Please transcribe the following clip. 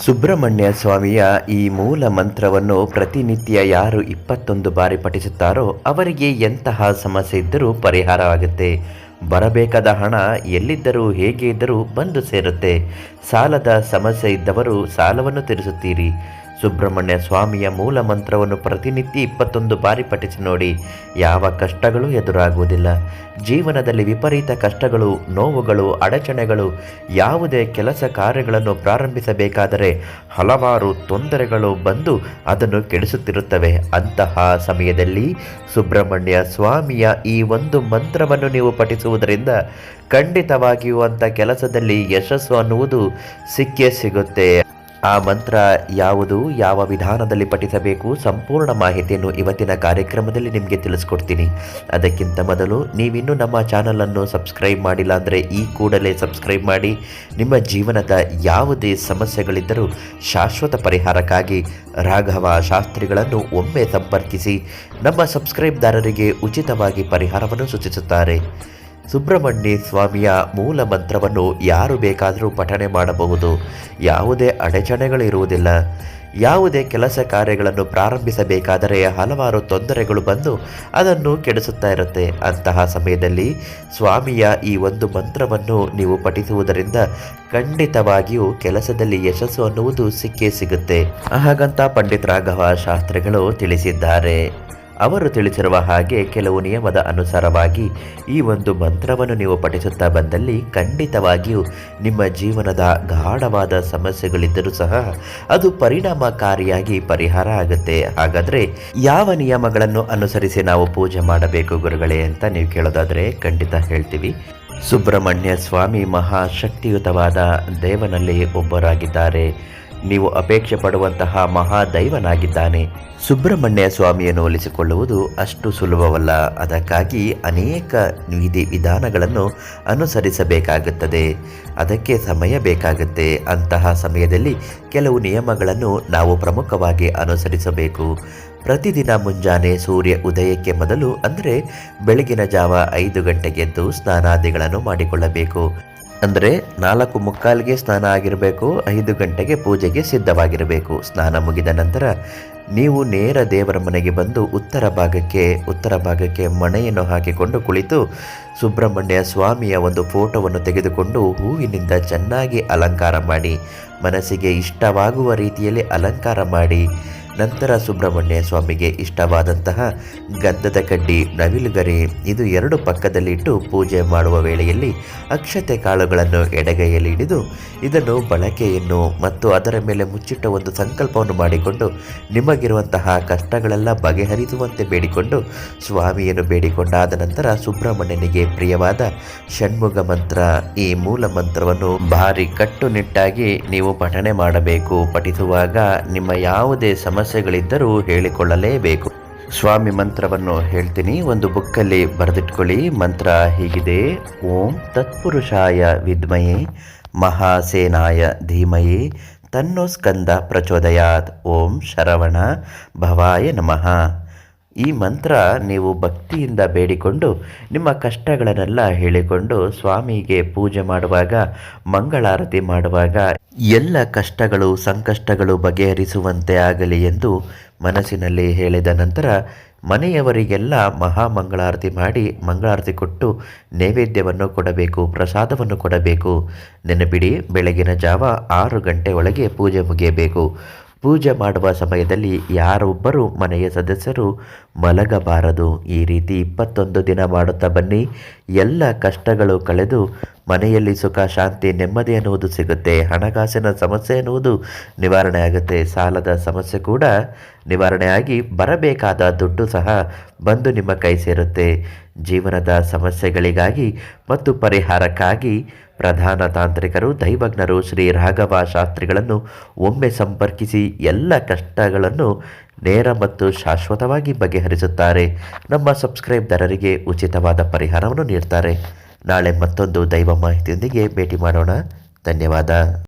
ಸುಬ್ರಹ್ಮಣ್ಯ ಸ್ವಾಮಿಯ ಈ ಮೂಲ ಮಂತ್ರವನ್ನು ಪ್ರತಿನಿತ್ಯ ಯಾರು 21 ಬಾರಿ ಪಠಿಸುತ್ತಾರೋ ಅವರಿಗೆ ಎಂತಹ ಸಮಸ್ಯೆ ಇದ್ದರೂ ಪರಿಹಾರವಾಗುತ್ತೆ. ಬರಬೇಕಾದ ಹಣ ಎಲ್ಲಿದ್ದರೂ ಹೇಗೆ ಇದ್ದರೂ ಬಂದು ಸೇರುತ್ತೆ. ಸಾಲದ ಸಮಸ್ಯೆ ಇದ್ದವರು ಸಾಲವನ್ನು ತೀರಿಸುತ್ತೀರಿ. ಸುಬ್ರಹ್ಮಣ್ಯ ಸ್ವಾಮಿಯ ಮೂಲ ಮಂತ್ರವನ್ನು ಪ್ರತಿನಿತ್ಯ 21 ಬಾರಿ ಪಠಿಸಿ ನೋಡಿ. ಯಾವ ಕಷ್ಟಗಳು ಎದುರಾಗುವುದಿಲ್ಲ. ಜೀವನದಲ್ಲಿ ವಿಪರೀತ ಕಷ್ಟಗಳು, ನೋವುಗಳು, ಅಡಚಣೆಗಳು, ಯಾವುದೇ ಕೆಲಸ ಕಾರ್ಯಗಳನ್ನು ಪ್ರಾರಂಭಿಸಬೇಕಾದರೆ ಹಲವಾರು ತೊಂದರೆಗಳು ಬಂದು ಅದನ್ನು ಕೆಡಿಸುತ್ತಿರುತ್ತವೆ. ಅಂತಹ ಸಮಯದಲ್ಲಿ ಸುಬ್ರಹ್ಮಣ್ಯ ಸ್ವಾಮಿಯ ಈ ಒಂದು ಮಂತ್ರವನ್ನು ನೀವು ಪಠಿಸುವುದರಿಂದ ಖಂಡಿತವಾಗಿಯೂ ಅಂಥ ಕೆಲಸದಲ್ಲಿ ಯಶಸ್ಸು ಅನ್ನುವುದು ಸಿಕ್ಕೇ ಸಿಗುತ್ತೆ. ಆ ಮಂತ್ರ ಯಾವುದು, ಯಾವ ವಿಧಾನದಲ್ಲಿ ಪಠಿಸಬೇಕು, ಸಂಪೂರ್ಣ ಮಾಹಿತಿಯನ್ನು ಇವತ್ತಿನ ಕಾರ್ಯಕ್ರಮದಲ್ಲಿ ನಿಮಗೆ ತಿಳಿಸ್ಕೊಡ್ತೀನಿ. ಅದಕ್ಕಿಂತ ಮೊದಲು ನೀವಿನ್ನೂ ನಮ್ಮ ಚಾನಲನ್ನು ಸಬ್ಸ್ಕ್ರೈಬ್ ಮಾಡಿಲ್ಲ ಅಂದರೆ ಈ ಕೂಡಲೇ ಸಬ್ಸ್ಕ್ರೈಬ್ ಮಾಡಿ. ನಿಮ್ಮ ಜೀವನದ ಯಾವುದೇ ಸಮಸ್ಯೆಗಳಿದ್ದರೂ ಶಾಶ್ವತ ಪರಿಹಾರಕ್ಕಾಗಿ ರಾಘವ ಶಾಸ್ತ್ರಿಗಳನ್ನು ಒಮ್ಮೆ ಸಂಪರ್ಕಿಸಿ. ನಮ್ಮ ಸಬ್ಸ್ಕ್ರೈಬ್ದಾರರಿಗೆ ಉಚಿತವಾಗಿ ಪರಿಹಾರವನ್ನು ಸೂಚಿಸುತ್ತಾರೆ. ಸುಬ್ರಹ್ಮಣ್ಯ ಸ್ವಾಮಿಯ ಮೂಲ ಮಂತ್ರವನ್ನು ಯಾರು ಬೇಕಾದರೂ ಪಠನೆ ಮಾಡಬಹುದು. ಯಾವುದೇ ಅಡಚಣೆಗಳಿರುವುದಿಲ್ಲ. ಯಾವುದೇ ಕೆಲಸ ಕಾರ್ಯಗಳನ್ನು ಪ್ರಾರಂಭಿಸಬೇಕಾದರೆ ಹಲವಾರು ತೊಂದರೆಗಳು ಬಂದು ಅದನ್ನು ಕೆಡಿಸುತ್ತಾ ಇರುತ್ತೆ. ಅಂತಹ ಸಮಯದಲ್ಲಿ ಸ್ವಾಮಿಯ ಈ ಒಂದು ಮಂತ್ರವನ್ನು ನೀವು ಪಠಿಸುವುದರಿಂದ ಖಂಡಿತವಾಗಿಯೂ ಕೆಲಸದಲ್ಲಿ ಯಶಸ್ಸು ಅನ್ನುವುದು ಸಿಕ್ಕೇ ಸಿಗುತ್ತೆ. ಹಾಗಂತ ಪಂಡಿತ್ ರಾಘವ ಶಾಸ್ತ್ರಿಗಳು ತಿಳಿಸಿದ್ದಾರೆ. ಅವರು ತಿಳಿಸಿರುವ ಹಾಗೆ ಕೆಲವು ನಿಯಮದ ಅನುಸಾರವಾಗಿ ಈ ಒಂದು ಮಂತ್ರವನ್ನು ನೀವು ಪಠಿಸುತ್ತಾ ಬಂದಲ್ಲಿ ಖಂಡಿತವಾಗಿಯೂ ನಿಮ್ಮ ಜೀವನದ ಗಾಢವಾದ ಸಮಸ್ಯೆಗಳಿದ್ದರೂ ಸಹ ಅದು ಪರಿಣಾಮಕಾರಿಯಾಗಿ ಪರಿಹಾರ ಆಗುತ್ತೆ. ಹಾಗಾದರೆ ಯಾವ ನಿಯಮಗಳನ್ನು ಅನುಸರಿಸಿ ನಾವು ಪೂಜೆ ಮಾಡಬೇಕು ಗುರುಗಳೇ ಅಂತ ನೀವು ಕೇಳೋದಾದರೆ ಖಂಡಿತ ಹೇಳ್ತೀವಿ. ಸುಬ್ರಹ್ಮಣ್ಯ ಸ್ವಾಮಿ ಮಹಾಶಕ್ತಿಯುತವಾದ ದೇವನಲ್ಲಿ ಒಬ್ಬರಾಗಿದ್ದಾರೆ. ನೀವು ಅಪೇಕ್ಷೆ ಪಡುವಂತಹ ಮಹಾದೈವನಾಗಿದ್ದಾನೆ. ಸುಬ್ರಹ್ಮಣ್ಯ ಸ್ವಾಮಿಯನ್ನು ಒಲಿಸಿಕೊಳ್ಳುವುದು ಅಷ್ಟು ಸುಲಭವಲ್ಲ. ಅದಕ್ಕಾಗಿ ಅನೇಕ ವಿಧಾನಗಳನ್ನು ಅನುಸರಿಸಬೇಕಾಗುತ್ತದೆ. ಅದಕ್ಕೆ ಸಮಯ ಬೇಕಾಗುತ್ತೆ. ಅಂತಹ ಸಮಯದಲ್ಲಿ ಕೆಲವು ನಿಯಮಗಳನ್ನು ನಾವು ಪ್ರಮುಖವಾಗಿ ಅನುಸರಿಸಬೇಕು. ಪ್ರತಿದಿನ ಮುಂಜಾನೆ ಸೂರ್ಯ ಉದಯಕ್ಕೆ ಮೊದಲು ಅಂದರೆ ಬೆಳಗಿನ ಜಾವ 5 ಗಂಟೆಗೆ ಎದ್ದು ಸ್ನಾನಾದಿಗಳನ್ನು ಮಾಡಿಕೊಳ್ಳಬೇಕು. ಅಂದರೆ 4:45ಗೆ ಸ್ನಾನ ಆಗಿರಬೇಕು. 5 ಗಂಟೆಗೆ ಪೂಜೆಗೆ ಸಿದ್ಧವಾಗಿರಬೇಕು. ಸ್ನಾನ ಮುಗಿದ ನಂತರ ನೀವು ನೇರ ದೇವರ ಮನೆಗೆ ಬಂದು ಉತ್ತರ ಭಾಗಕ್ಕೆ ಮಣೆಯನ್ನು ಹಾಕಿಕೊಂಡು ಕುಳಿತು ಸುಬ್ರಹ್ಮಣ್ಯ ಸ್ವಾಮಿಯ ಒಂದು ಫೋಟೋವನ್ನು ತೆಗೆದುಕೊಂಡು ಹೂವಿನಿಂದ ಚೆನ್ನಾಗಿ ಅಲಂಕಾರ ಮಾಡಿ, ಮನಸ್ಸಿಗೆ ಇಷ್ಟವಾಗುವ ರೀತಿಯಲ್ಲಿ ಅಲಂಕಾರ ಮಾಡಿ. ನಂತರ ಸುಬ್ರಹ್ಮಣ್ಯ ಸ್ವಾಮಿಗೆ ಇಷ್ಟವಾದಂತಹ ಗಂಧದ ಕಡ್ಡಿ, ನವಿಲುಗರಿ ಇದು 2 ಪಕ್ಕದಲ್ಲಿ ಇಟ್ಟು ಪೂಜೆ ಮಾಡುವ ವೇಳೆಯಲ್ಲಿ ಅಕ್ಷತೆ ಕಾಳುಗಳನ್ನು ಎಡಗೈಯಲ್ಲಿ ಹಿಡಿದು ಇದನ್ನು ಬಳಕೆಯನ್ನು ಮತ್ತು ಅದರ ಮೇಲೆ ಮುಚ್ಚಿಟ್ಟ ಒಂದು ಸಂಕಲ್ಪವನ್ನು ಮಾಡಿಕೊಂಡು ನಿಮಗಿರುವಂತಹ ಕಷ್ಟಗಳೆಲ್ಲ ಬಗೆಹರಿಸುವಂತೆ ಬೇಡಿಕೊಂಡು ಸ್ವಾಮಿಯನ್ನು ಬೇಡಿಕೊಂಡಾದ ನಂತರ ಸುಬ್ರಹ್ಮಣ್ಯನಿಗೆ ಪ್ರಿಯವಾದ ಷಣ್ಮುಖ ಮಂತ್ರ, ಈ ಮೂಲ ಮಂತ್ರವನ್ನು ಭಾರಿ ಕಟ್ಟುನಿಟ್ಟಾಗಿ ನೀವು ಪಠನೆ ಮಾಡಬೇಕು. ಪಠಿಸುವಾಗ ನಿಮ್ಮ ಯಾವುದೇ ಸಮಸ್ಯೆಗಳಿದ್ದರೂ ಹೇಳಿಕೊಳ್ಳಲೇಬೇಕು. ಸ್ವಾಮಿ ಮಂತ್ರವನ್ನು ಹೇಳ್ತೀನಿ, ಒಂದು ಬುಕ್ಕಲ್ಲಿ ಬರೆದಿಟ್ಕೊಳ್ಳಿ. ಮಂತ್ರ ಹೀಗಿದೆ: ಓಂ ತತ್ಪುರುಷಾಯ ವಿದ್ಮಯೇ ಮಹಾಸೇನಾಯ ಧೀಮಹಿ ತನ್ನೋ ಸ್ಕಂದ ಪ್ರಚೋದಯಾತ್. ಓಂ ಶರವಣ ಭವಾಯ ನಮಃ. ಈ ಮಂತ್ರ ನೀವು ಭಕ್ತಿಯಿಂದ ಬೇಡಿಕೊಂಡು ನಿಮ್ಮ ಕಷ್ಟಗಳನ್ನೆಲ್ಲ ಹೇಳಿಕೊಂಡು ಸ್ವಾಮಿಗೆ ಪೂಜೆ ಮಾಡುವಾಗ, ಮಂಗಳಾರತಿ ಮಾಡುವಾಗ ಎಲ್ಲ ಕಷ್ಟಗಳು ಸಂಕಷ್ಟಗಳು ಬಗೆಹರಿಸುವಂತೆ ಆಗಲಿ ಎಂದು ಮನಸ್ಸಿನಲ್ಲಿ ಹೇಳಿದ ನಂತರ ಮನೆಯವರಿಗೆಲ್ಲ ಮಹಾಮಂಗಳಾರತಿ ಮಾಡಿ ಮಂಗಳಾರತಿ ಕೊಟ್ಟು ನೈವೇದ್ಯವನ್ನು ಕೊಡಬೇಕು, ಪ್ರಸಾದವನ್ನು ಕೊಡಬೇಕು. ನೆನಪಿಡಿ, ಬೆಳಗಿನ ಜಾವ 6 ಗಂಟೆ ಒಳಗೆ ಪೂಜೆ ಮುಗಿಯಬೇಕು. ಪೂಜೆ ಮಾಡುವ ಸಮಯದಲ್ಲಿ ಯಾರೊಬ್ಬರು ಮನೆಯ ಸದಸ್ಯರು ಮಲಗಬಾರದು. ಈ ರೀತಿ 21 ದಿನ ಮಾಡುತ್ತಾ ಬನ್ನಿ. ಎಲ್ಲ ಕಷ್ಟಗಳು ಕಳೆದು ಮನೆಯಲ್ಲಿ ಸುಖ, ಶಾಂತಿ, ನೆಮ್ಮದಿ ಅನ್ನುವುದು ಸಿಗುತ್ತೆ. ಹಣಕಾಸಿನ ಸಮಸ್ಯೆ ಎನ್ನುವುದು ನಿವಾರಣೆ ಆಗುತ್ತೆ. ಸಾಲದ ಸಮಸ್ಯೆ ಕೂಡ ನಿವಾರಣೆಯಾಗಿ ಬರಬೇಕಾದ ದುಡ್ಡು ಸಹ ಬಂದು ನಿಮ್ಮ ಕೈ ಸೇರುತ್ತೆ. ಜೀವನದ ಸಮಸ್ಯೆಗಳಿಗಾಗಿ ಮತ್ತು ಪರಿಹಾರಕ್ಕಾಗಿ ಪ್ರಧಾನ ತಾಂತ್ರಿಕರು, ದೈವಜ್ಞರು ಶ್ರೀ ರಾಘವ ಶಾಸ್ತ್ರಿಗಳನ್ನು ಒಮ್ಮೆ ಸಂಪರ್ಕಿಸಿ ಎಲ್ಲ ಕಷ್ಟಗಳನ್ನು ನೇರ ಮತ್ತು ಶಾಶ್ವತವಾಗಿ ಬಗೆಹರಿಸುತ್ತಾರೆ. ನಮ್ಮ ಸಬ್ಸ್ಕ್ರೈಬ್ದಾರರಿಗೆ ಉಚಿತವಾದ ಪರಿಹಾರವನ್ನು ನೀಡ್ತಾರೆ. ನಾಳೆ ಮತ್ತೊಂದು ದೈವ ಮಾಹಿತಿಯೊಂದಿಗೆ ಭೇಟಿ ಮಾಡೋಣ. ಧನ್ಯವಾದ.